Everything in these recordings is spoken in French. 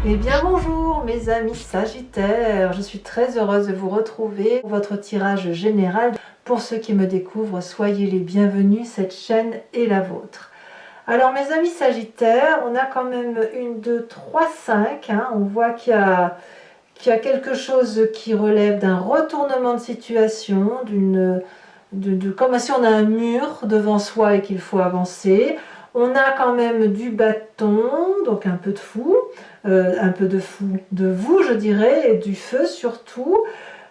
Eh bien bonjour mes amis Sagittaires, je suis très heureuse de vous retrouver pour votre tirage général. Pour ceux qui me découvrent, soyez les bienvenus, cette chaîne est la vôtre. Alors mes amis Sagittaires, on a quand même 1, 2, 3, 5, on voit qu'il y a quelque chose qui relève d'un retournement de situation, comme si on a un mur devant soi et qu'il faut avancer. On a quand même du bâton, donc un peu de fou, de vous je dirais, et du feu surtout.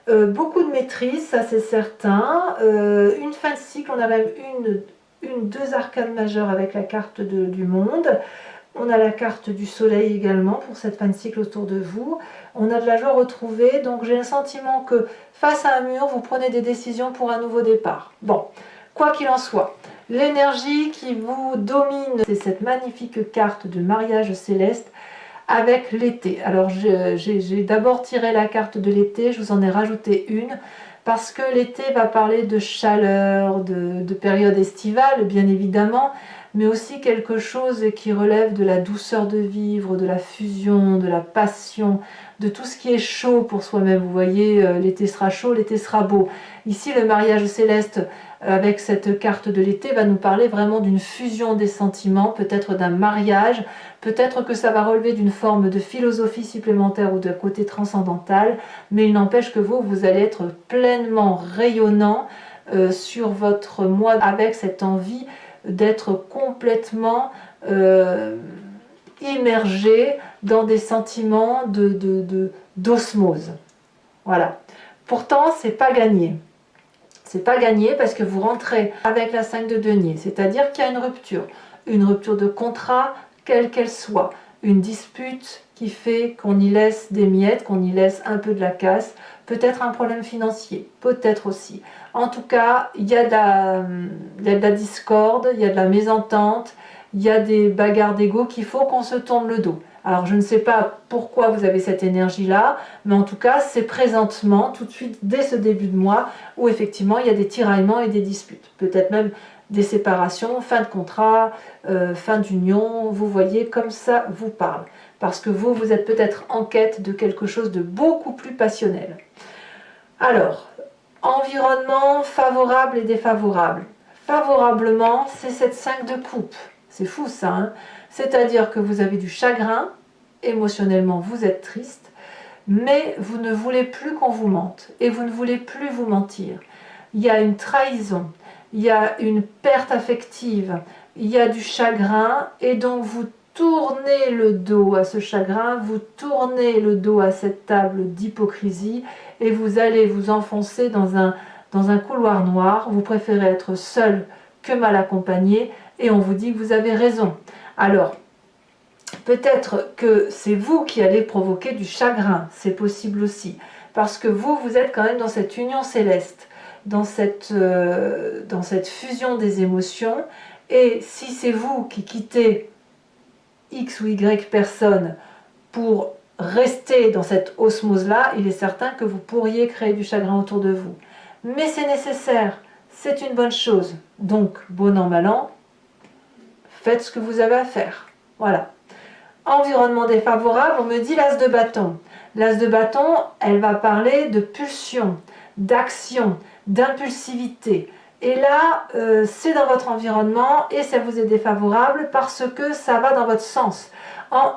Beaucoup de maîtrise, ça c'est certain. Une fin de cycle, on a même deux arcanes majeures avec la carte du monde. On a la carte du soleil également pour cette fin de cycle autour de vous. On a de la joie retrouvée, donc j'ai le sentiment que face à un mur, vous prenez des décisions pour un nouveau départ. Bon, quoi qu'il en soit, l'énergie qui vous domine, c'est cette magnifique carte de mariage céleste avec l'été. Alors j'ai d'abord tiré la carte de l'été, je vous en ai rajouté une, parce que l'été va parler de chaleur, de période estivale bien évidemment, mais aussi quelque chose qui relève de la douceur de vivre, de la fusion, de la passion, de tout ce qui est chaud pour soi-même. Vous voyez, l'été sera chaud, l'été sera beau. Ici, le mariage céleste, avec cette carte de l'été, va nous parler vraiment d'une fusion des sentiments, peut-être d'un mariage, peut-être que ça va relever d'une forme de philosophie supplémentaire ou d'un côté transcendantal, mais il n'empêche que vous allez être pleinement rayonnant sur votre mois avec cette envie d'être complètement immergé dans des sentiments d'osmose. Voilà. Pourtant, c'est pas gagné. C'est pas gagné parce que vous rentrez avec la 5 de denier, c'est-à-dire qu'il y a une rupture de contrat, quelle qu'elle soit, une dispute qui fait qu'on y laisse des miettes, qu'on y laisse un peu de la casse, peut-être un problème financier, peut-être aussi. En tout cas, il y a de la discorde, il y a de la mésentente, il y a des bagarres d'ego qu'il faut qu'on se tourne le dos. Alors je ne sais pas pourquoi vous avez cette énergie-là, mais en tout cas c'est présentement, tout de suite, dès ce début de mois, où effectivement il y a des tiraillements et des disputes. Peut-être même des séparations, fin de contrat, fin d'union, vous voyez, comme ça vous parle. Parce que vous êtes peut-être en quête de quelque chose de beaucoup plus passionnel. Alors, environnement favorable et défavorable. Favorablement, c'est cette 5 de coupe. C'est fou ça, hein? C'est-à-dire que vous avez du chagrin, émotionnellement vous êtes triste, mais vous ne voulez plus qu'on vous mente et vous ne voulez plus vous mentir. Il y a une trahison, il y a une perte affective, il y a du chagrin et donc vous tournez le dos à ce chagrin, vous tournez le dos à cette table d'hypocrisie et vous allez vous enfoncer dans un couloir noir. Vous préférez être seul que mal accompagné et on vous dit que vous avez raison. Alors, peut-être que c'est vous qui allez provoquer du chagrin, c'est possible aussi, parce que vous êtes quand même dans cette union céleste, dans cette fusion des émotions, et si c'est vous qui quittez X ou Y personne pour rester dans cette osmose-là, il est certain que vous pourriez créer du chagrin autour de vous. Mais c'est nécessaire, c'est une bonne chose, donc bon an, mal an, faites ce que vous avez à faire. Voilà. Environnement défavorable, on me dit l'as de bâton. L'as de bâton, elle va parler de pulsion, d'action, d'impulsivité. Et là, c'est dans votre environnement et ça vous est défavorable parce que ça va dans votre sens.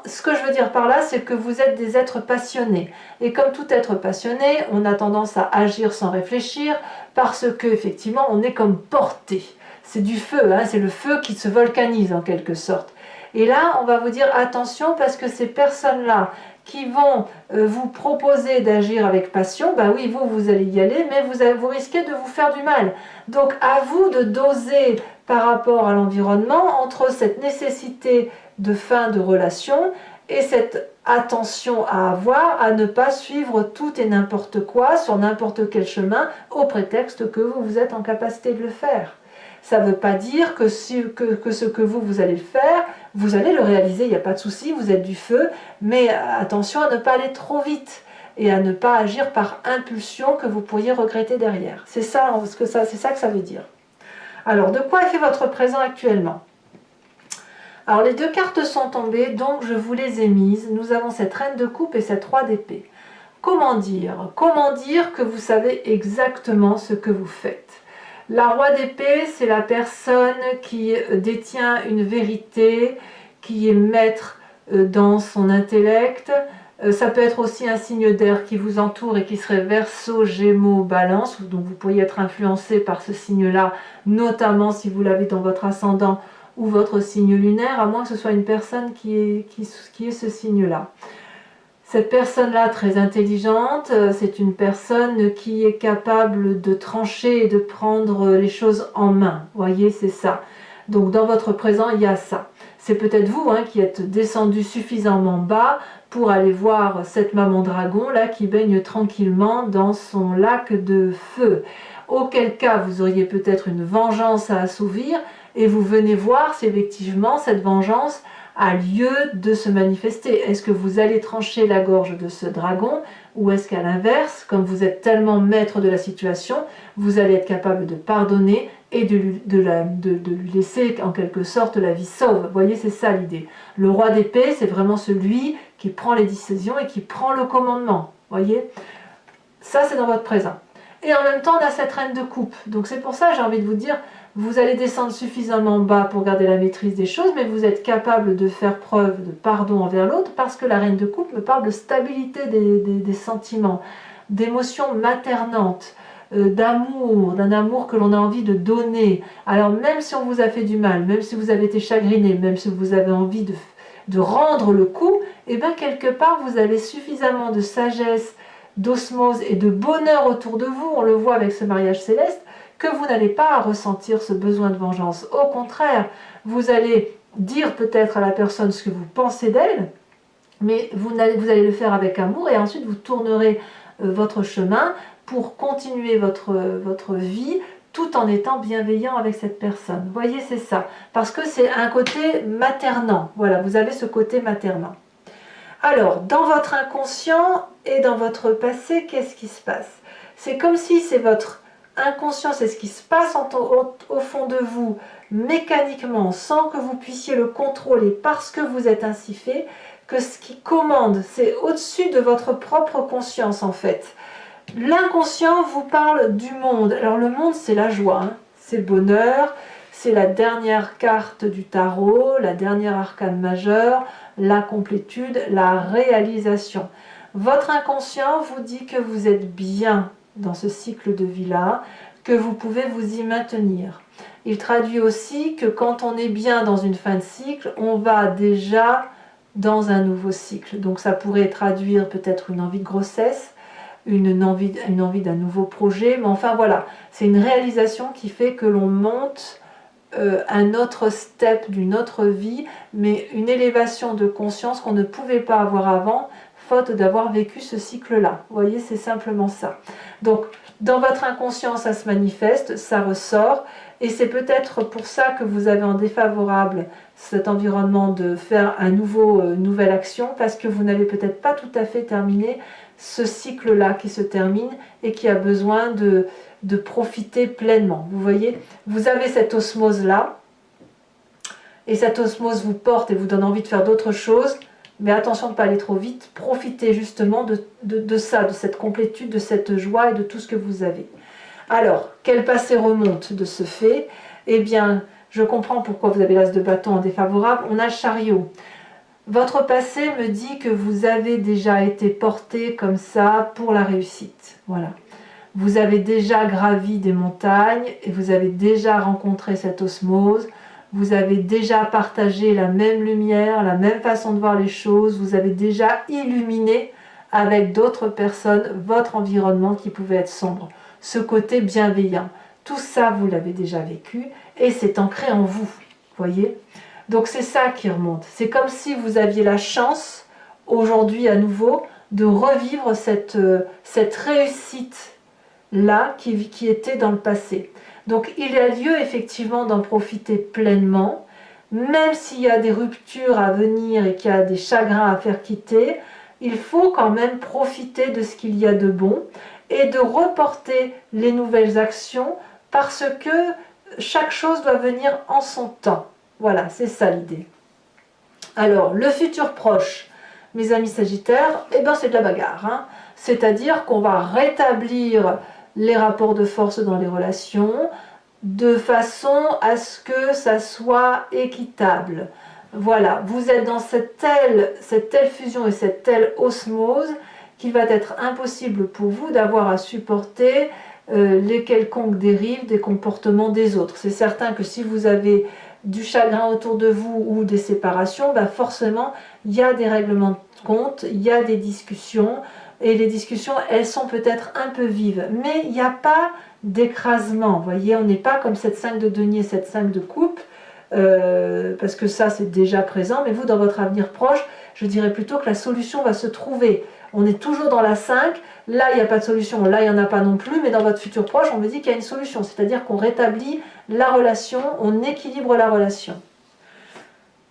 Ce que je veux dire par là, c'est que vous êtes des êtres passionnés. Et comme tout être passionné, on a tendance à agir sans réfléchir parce que effectivement, on est comme porté. C'est du feu, hein, c'est le feu qui se volcanise en quelque sorte. Et là, on va vous dire attention parce que ces personnes-là qui vont vous proposer d'agir avec passion, ben oui, vous allez y aller, mais vous risquez de vous faire du mal. Donc à vous de doser par rapport à l'environnement entre cette nécessité de fin de relation et cette attention à avoir à ne pas suivre tout et n'importe quoi sur n'importe quel chemin au prétexte que vous êtes en capacité de le faire. Ça ne veut pas dire que ce que vous allez faire, vous allez le réaliser, il n'y a pas de souci, vous êtes du feu, mais attention à ne pas aller trop vite et à ne pas agir par impulsion que vous pourriez regretter derrière. C'est ça que ça veut dire. Alors, de quoi est fait votre présent actuellement? Alors les deux cartes sont tombées, donc je vous les ai mises. Nous avons cette reine de coupe et cette roi d'épée. Comment dire? Comment dire que vous savez exactement ce que vous faites? La roi d'épée, c'est la personne qui détient une vérité, qui est maître dans son intellect. Ça peut être aussi un signe d'air qui vous entoure et qui serait Verseau, Gémeaux, Balance. Donc vous pourriez être influencé par ce signe-là, notamment si vous l'avez dans votre ascendant ou votre signe lunaire, à moins que ce soit une personne qui est ce signe-là. Cette personne-là, très intelligente, c'est une personne qui est capable de trancher et de prendre les choses en main. Vous voyez, c'est ça. Donc dans votre présent, il y a ça. C'est peut-être vous qui êtes descendu suffisamment bas pour aller voir cette maman dragon là qui baigne tranquillement dans son lac de feu. Auquel cas, vous auriez peut-être une vengeance à assouvir et vous venez voir si effectivement cette vengeance a lieu de se manifester. Est-ce que vous allez trancher la gorge de ce dragon ou est-ce qu'à l'inverse, comme vous êtes tellement maître de la situation, vous allez être capable de pardonner et de lui laisser en quelque sorte la vie sauve. Vous voyez, c'est ça l'idée. Le roi d'épée, c'est vraiment celui qui prend les décisions et qui prend le commandement. Vous voyez, ça c'est dans votre présent. Et en même temps, on a cette reine de coupe. Donc c'est pour ça, j'ai envie de vous dire, vous allez descendre suffisamment bas pour garder la maîtrise des choses, mais vous êtes capable de faire preuve de pardon envers l'autre, parce que la reine de coupe me parle de stabilité des sentiments, d'émotions maternantes, d'amour, d'un amour que l'on a envie de donner. Alors même si on vous a fait du mal, même si vous avez été chagriné, même si vous avez envie de rendre le coup, et bien quelque part vous avez suffisamment de sagesse, d'osmose et de bonheur autour de vous, on le voit avec ce mariage céleste, que vous n'allez pas ressentir ce besoin de vengeance. Au contraire, vous allez dire peut-être à la personne ce que vous pensez d'elle, mais vous allez le faire avec amour et ensuite vous tournerez votre chemin pour continuer votre vie tout en étant bienveillant avec cette personne. Vous voyez, c'est ça. Parce que c'est un côté maternant. Voilà, vous avez ce côté maternant. Alors, dans votre inconscient et dans votre passé, qu'est-ce qui se passe? C'est comme si c'est votre inconscient, c'est ce qui se passe au fond de vous, mécaniquement, sans que vous puissiez le contrôler, parce que vous êtes ainsi fait, que ce qui commande, c'est au-dessus de votre propre conscience en fait. L'inconscient vous parle du monde. Alors le monde, c'est la joie, c'est le bonheur, c'est la dernière carte du tarot, la dernière arcane majeure, la complétude, la réalisation. Votre inconscient vous dit que vous êtes bien dans ce cycle de vie-là, que vous pouvez vous y maintenir. Il traduit aussi que quand on est bien dans une fin de cycle, on va déjà dans un nouveau cycle. Donc ça pourrait traduire peut-être une envie de grossesse, une envie d'un nouveau projet, mais enfin voilà, c'est une réalisation qui fait que l'on monte un autre step d'une autre vie, mais une élévation de conscience qu'on ne pouvait pas avoir avant, faute d'avoir vécu ce cycle-là. Vous voyez, c'est simplement ça. Donc, dans votre inconscient, ça se manifeste, ça ressort, et c'est peut-être pour ça que vous avez en défavorable cet environnement de faire une nouvelle action, parce que vous n'avez peut-être pas tout à fait terminé ce cycle-là qui se termine et qui a besoin de profiter pleinement. Vous voyez, vous avez cette osmose-là, et cette osmose vous porte et vous donne envie de faire d'autres choses, mais attention de ne pas aller trop vite, profitez justement de ça, de cette complétude, de cette joie et de tout ce que vous avez. Alors, quel passé remonte de ce fait? Eh bien, je comprends pourquoi vous avez l'as de bâton en défavorable. On a le chariot. Votre passé me dit que vous avez déjà été porté comme ça pour la réussite. Voilà. Vous avez déjà gravi des montagnes et vous avez déjà rencontré cette osmose. Vous avez déjà partagé la même lumière, la même façon de voir les choses. Vous avez déjà illuminé avec d'autres personnes votre environnement qui pouvait être sombre. Ce côté bienveillant. Tout ça, vous l'avez déjà vécu et c'est ancré en vous. Voyez ? Donc c'est ça qui remonte. C'est comme si vous aviez la chance, aujourd'hui à nouveau, de revivre cette réussite-là qui était dans le passé. Donc il y a lieu effectivement d'en profiter pleinement, même s'il y a des ruptures à venir et qu'il y a des chagrins à faire quitter, il faut quand même profiter de ce qu'il y a de bon et de reporter les nouvelles actions parce que chaque chose doit venir en son temps. Voilà, c'est ça l'idée. Alors, le futur proche, mes amis Sagittaires, eh ben, c'est de la bagarre. Hein. C'est-à-dire qu'on va rétablir les rapports de force dans les relations de façon à ce que ça soit équitable. Voilà, vous êtes dans cette telle fusion et cette telle osmose qu'il va être impossible pour vous d'avoir à supporter les quelconques dérives des comportements des autres. C'est certain que si vous avez du chagrin autour de vous ou des séparations, bah forcément, il y a des règlements de compte, il y a des discussions, et les discussions, elles sont peut-être un peu vives, mais il n'y a pas d'écrasement. Vous voyez, on n'est pas comme cette 5 de denier, cette 5 de coupe, parce que ça, c'est déjà présent, mais vous, dans votre avenir proche, je dirais plutôt que la solution va se trouver. On est toujours dans la 5, là, il n'y a pas de solution, là, il n'y en a pas non plus, mais dans votre futur proche, on me dit qu'il y a une solution, c'est-à-dire qu'on rétablit la relation, on équilibre la relation.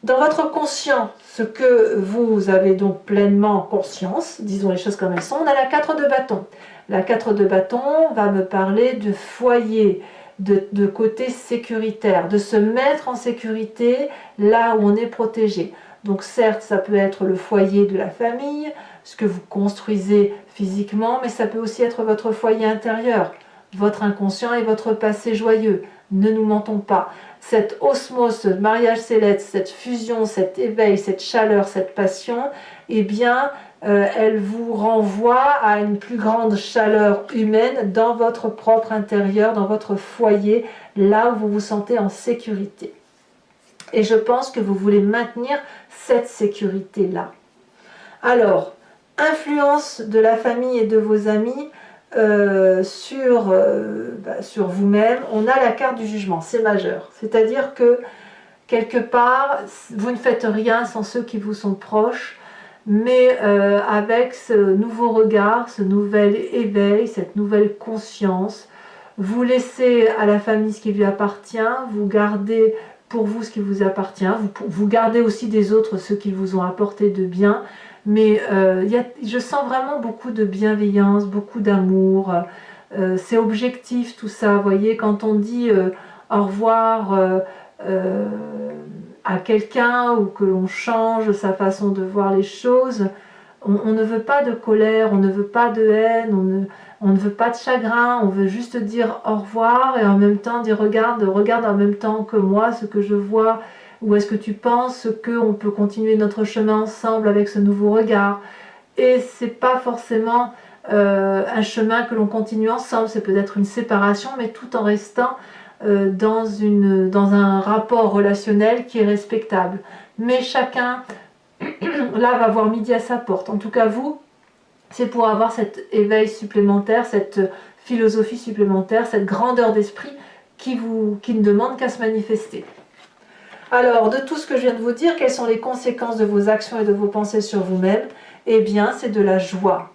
Dans votre conscient, ce que vous avez donc pleinement conscience, disons les choses comme elles sont, on a la 4 de bâton. La 4 de bâton va me parler de foyer, de côté sécuritaire, de se mettre en sécurité là où on est protégé. Donc certes, ça peut être le foyer de la famille, ce que vous construisez physiquement, mais ça peut aussi être votre foyer intérieur, votre inconscient et votre passé joyeux. Ne nous mentons pas. Cette osmose, ce mariage céleste, cette fusion, cet éveil, cette chaleur, cette passion, eh bien, elle vous renvoie à une plus grande chaleur humaine dans votre propre intérieur, dans votre foyer, là où vous vous sentez en sécurité. Et je pense que vous voulez maintenir cette sécurité-là. Alors, influence de la famille et de vos amis sur vous-même, on a la carte du jugement, c'est majeur. C'est-à-dire que, quelque part, vous ne faites rien sans ceux qui vous sont proches, mais avec ce nouveau regard, ce nouvel éveil, cette nouvelle conscience, vous laissez à la famille ce qui lui appartient, vous gardez pour vous ce qui vous appartient, vous gardez aussi des autres ce qu'ils vous ont apporté de bien, mais je sens vraiment beaucoup de bienveillance, beaucoup d'amour, c'est objectif tout ça, vous voyez, quand on dit au revoir à quelqu'un ou que l'on change sa façon de voir les choses, on ne veut pas de colère, on ne veut pas de haine, on ne veut pas de chagrin, on veut juste dire au revoir et en même temps dire regarde en même temps que moi ce que je vois, ou est-ce que tu penses qu'on peut continuer notre chemin ensemble avec ce nouveau regard? Et c'est pas forcément un chemin que l'on continue ensemble, c'est peut-être une séparation, mais tout en restant dans un rapport relationnel qui est respectable. Mais chacun là va voir midi à sa porte. En tout cas vous, c'est pour avoir cet éveil supplémentaire, cette philosophie supplémentaire, cette grandeur d'esprit qui ne demande qu'à se manifester. Alors, de tout ce que je viens de vous dire, quelles sont les conséquences de vos actions et de vos pensées sur vous-même? Eh bien, c'est de la joie.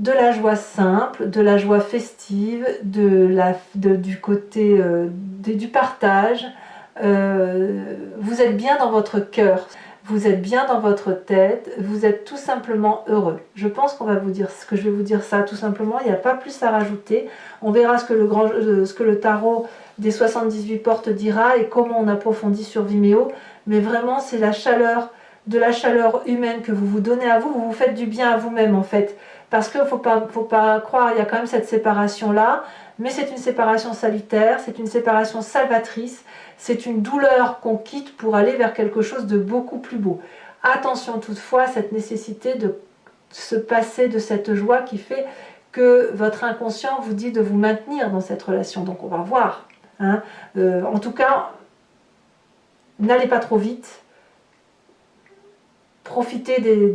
De la joie simple, de la joie festive, du côté du partage. Vous êtes bien dans votre cœur, vous êtes bien dans votre tête, vous êtes tout simplement heureux. Je pense qu'on va vous dire ce que je vais vous dire ça tout simplement, il n'y a pas plus à rajouter. On verra ce que le tarot des 78 portes dira et comment on approfondit sur Vimeo, mais vraiment c'est la chaleur humaine que vous vous donnez à vous vous faites du bien à vous-même en fait, parce qu'il ne faut pas croire, il y a quand même cette séparation là, mais c'est une séparation salutaire, c'est une séparation salvatrice, c'est une douleur qu'on quitte pour aller vers quelque chose de beaucoup plus beau. Attention toutefois à cette nécessité de se passer de cette joie qui fait que votre inconscient vous dit de vous maintenir dans cette relation, donc on va voir. Hein. En tout cas, n'allez pas trop vite, profitez des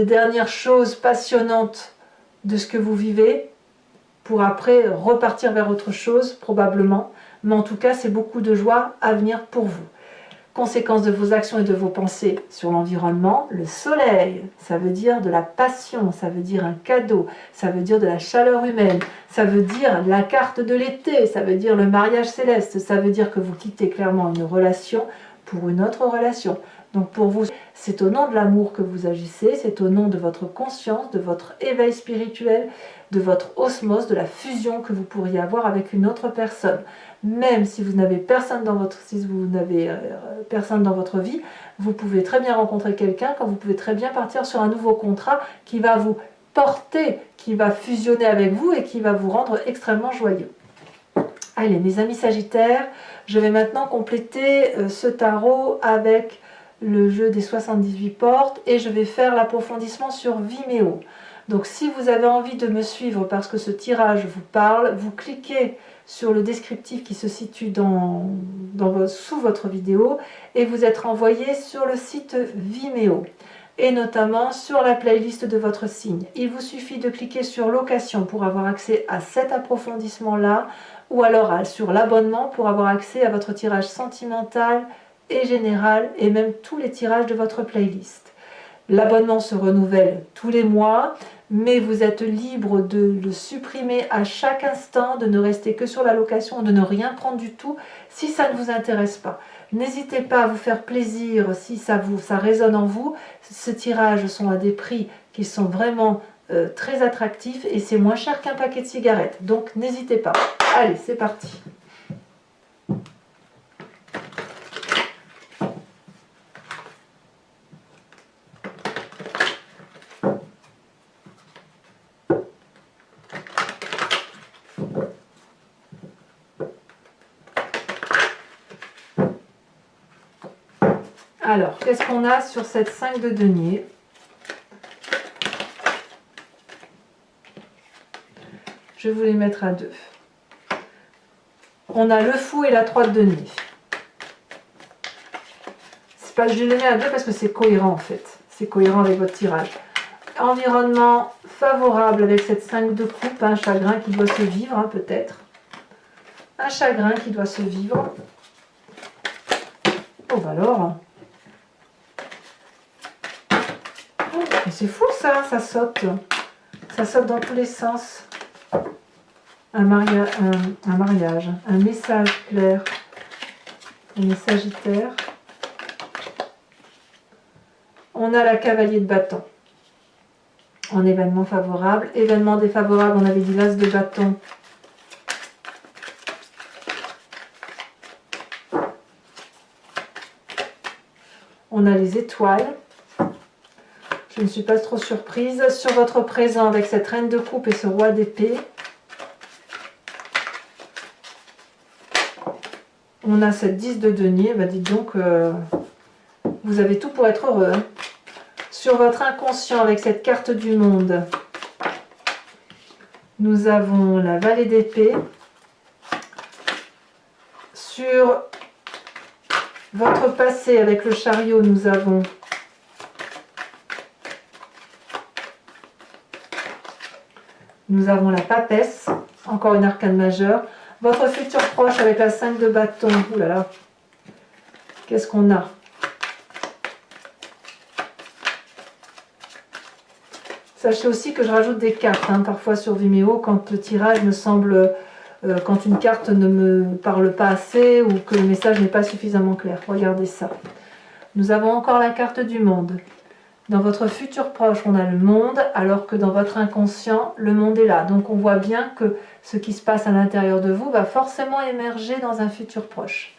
dernières choses passionnantes de ce que vous vivez, pour après repartir vers autre chose, probablement, mais en tout cas, c'est beaucoup de joie à venir pour vous. Conséquences de vos actions et de vos pensées sur l'environnement, le soleil, ça veut dire de la passion, ça veut dire un cadeau, ça veut dire de la chaleur humaine, ça veut dire la carte de l'été, ça veut dire le mariage céleste, ça veut dire que vous quittez clairement une relation pour une autre relation. Donc pour vous, c'est au nom de l'amour que vous agissez, c'est au nom de votre conscience, de votre éveil spirituel, de votre osmose, de la fusion que vous pourriez avoir avec une autre personne. Même si vous n'avez personne dans votre, personne dans votre vie, vous pouvez très bien rencontrer quelqu'un, quand vous pouvez très bien partir sur un nouveau contrat qui va vous porter, qui va fusionner avec vous et qui va vous rendre extrêmement joyeux. Allez, mes amis Sagittaires, je vais maintenant compléter ce tarot avec le jeu des 78 portes et je vais faire l'approfondissement sur Vimeo. Donc si vous avez envie de me suivre parce que ce tirage vous parle, vous cliquez sur le descriptif qui se situe sous votre vidéo et vous êtes renvoyé sur le site Vimeo et notamment sur la playlist de votre signe. Il vous suffit de cliquer sur location pour avoir accès à cet approfondissement-là ou alors sur l'abonnement pour avoir accès à votre tirage sentimental et général et même tous les tirages de votre playlist. L'abonnement se renouvelle tous les mois, mais vous êtes libre de le supprimer à chaque instant, de ne rester que sur la location, de ne rien prendre du tout si ça ne vous intéresse pas. N'hésitez pas à vous faire plaisir si ça résonne en vous. Ces tirages sont à des prix qui sont vraiment très attractifs et c'est moins cher qu'un paquet de cigarettes. Donc n'hésitez pas. Allez, c'est parti. Alors, qu'est-ce qu'on a sur cette 5 de denier? Je vais vous les mettre à deux. On a le fou et la 3 de denier. Je les mets à deux parce que c'est cohérent en fait. C'est cohérent avec votre tirage. Environnement favorable avec cette 5 de coupe. Un chagrin qui doit se vivre, hein, peut-être. Un chagrin qui doit se vivre. Oh, bah alors. C'est fou ça, ça saute. Ça saute dans tous les sens. Un mariage, un message clair. On est Sagittaire. On a la cavalier de bâton. En événement favorable. Événement défavorable, on avait dit l'as de bâton. On a les étoiles. Je ne suis pas trop surprise. Sur votre présent avec cette reine de coupe et ce roi d'épée. On a cette 10 de denier. Bah dites donc, vous avez tout pour être heureux. Hein. Sur votre inconscient avec cette carte du monde, nous avons la vallée d'épée. Sur votre passé avec le chariot, nous avons la papesse, encore une arcane majeure. Votre futur proche avec la 5 de bâton. Ouh là là, qu'est-ce qu'on a? Sachez aussi que je rajoute des cartes, hein, parfois sur Vimeo, quand le tirage me semble, quand une carte ne me parle pas assez ou que le message n'est pas suffisamment clair. Regardez ça. Nous avons encore la carte du monde. Dans votre futur proche, on a le monde, alors que dans votre inconscient, le monde est là. Donc on voit bien que ce qui se passe à l'intérieur de vous va forcément émerger dans un futur proche.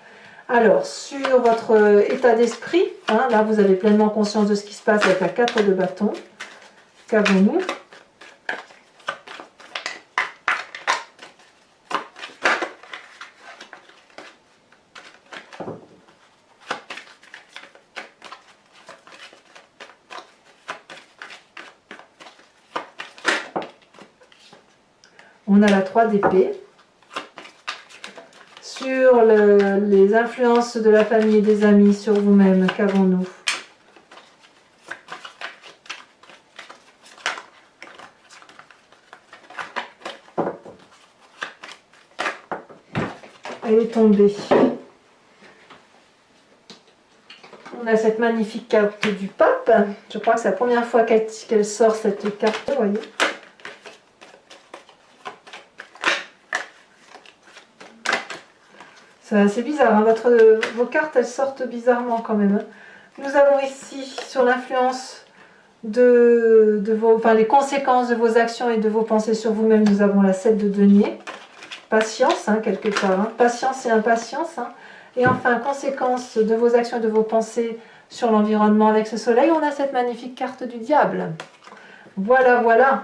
Alors, sur votre état d'esprit, hein, là vous avez pleinement conscience de ce qui se passe avec la 4 de bâton. Qu'avons-nous? On a la 3 d'épée. Sur les influences de la famille et des amis sur vous-même, qu'avons-nous? Elle est tombée. On a cette magnifique carte du pape. Je crois que c'est la première fois qu'elle sort cette carte, vous voyez. C'est assez bizarre, hein. Vos cartes, elles sortent bizarrement quand même. Hein. Nous avons ici, sur l'influence les conséquences de vos actions et de vos pensées sur vous-même, nous avons la 7 de denier. Patience, hein, quelque part. Hein. Patience et impatience. Hein. Et enfin, conséquences de vos actions et de vos pensées sur l'environnement avec ce soleil, on a cette magnifique carte du diable. Voilà, voilà.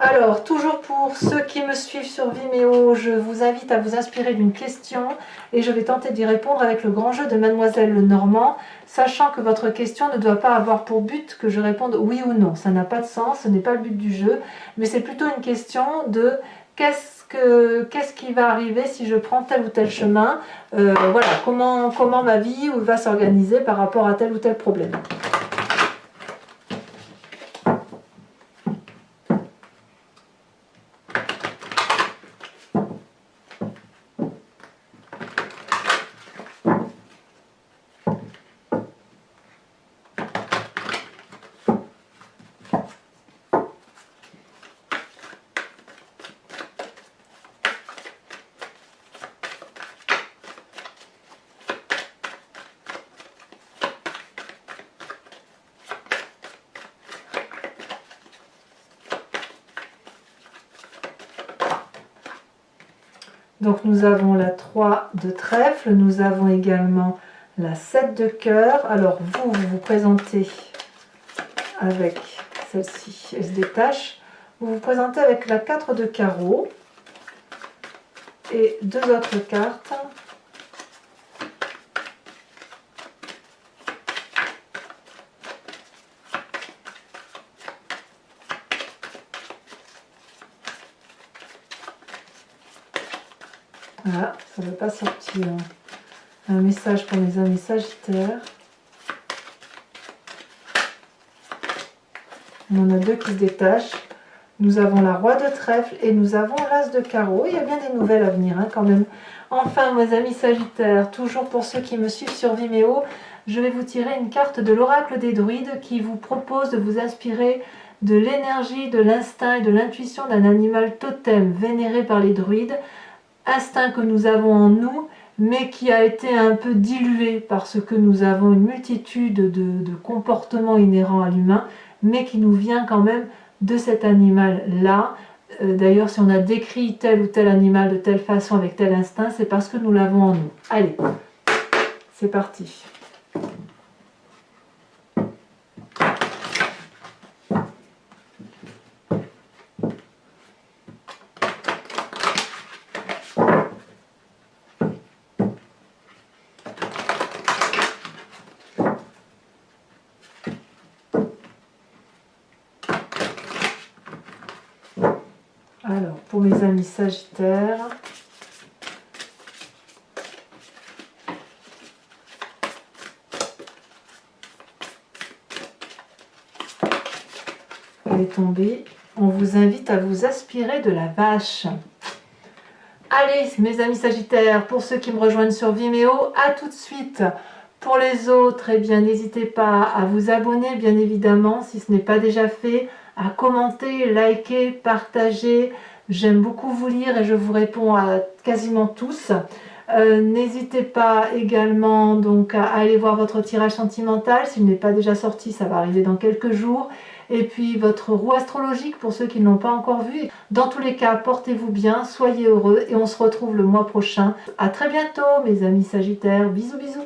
Alors, toujours pour ceux qui me suivent sur Vimeo, je vous invite à vous inspirer d'une question et je vais tenter d'y répondre avec le grand jeu de Mademoiselle Lenormand, sachant que votre question ne doit pas avoir pour but que je réponde oui ou non. Ça n'a pas de sens, ce n'est pas le but du jeu, mais c'est plutôt une question de qu'est-ce qui va arriver si je prends tel ou tel chemin, voilà, comment ma vie va s'organiser par rapport à tel ou tel problème. Donc nous avons la 3 de trèfle, nous avons également la 7 de cœur. Alors vous vous présentez avec celle-ci, elle se détache. Vous vous présentez avec la 4 de carreau et 2 autres cartes. Voilà, ça ne veut pas sortir. Un message pour mes amis Sagittaires. On en a 2 qui se détachent. Nous avons la roi de trèfle et nous avons l'as de carreau. Il y a bien des nouvelles à venir hein, quand même. Enfin, mes amis Sagittaires, toujours pour ceux qui me suivent sur Vimeo, je vais vous tirer une carte de l'oracle des druides qui vous propose de vous inspirer de l'énergie, de l'instinct et de l'intuition d'un animal totem vénéré par les druides. Instinct que nous avons en nous, mais qui a été un peu dilué parce que nous avons une multitude de comportements inhérents à l'humain, mais qui nous vient quand même de cet animal-là. D'ailleurs, si on a décrit tel ou tel animal de telle façon avec tel instinct, c'est parce que nous l'avons en nous. Allez, c'est parti. Alors, pour mes amis Sagittaires, elle est tombée. On vous invite à vous aspirer de la vache. Allez, mes amis Sagittaires, pour ceux qui me rejoignent sur Vimeo, à tout de suite. Pour les autres, eh bien, n'hésitez pas à vous abonner, bien évidemment, si ce n'est pas déjà fait, à commenter, liker, partager. J'aime beaucoup vous lire et je vous réponds à quasiment tous. N'hésitez pas également donc à aller voir votre tirage sentimental. S'il n'est pas déjà sorti, ça va arriver dans quelques jours. Et puis votre roue astrologique pour ceux qui ne l'ont pas encore vu. Dans tous les cas, portez-vous bien, soyez heureux et on se retrouve le mois prochain. À très bientôt mes amis Sagittaires. Bisous bisous.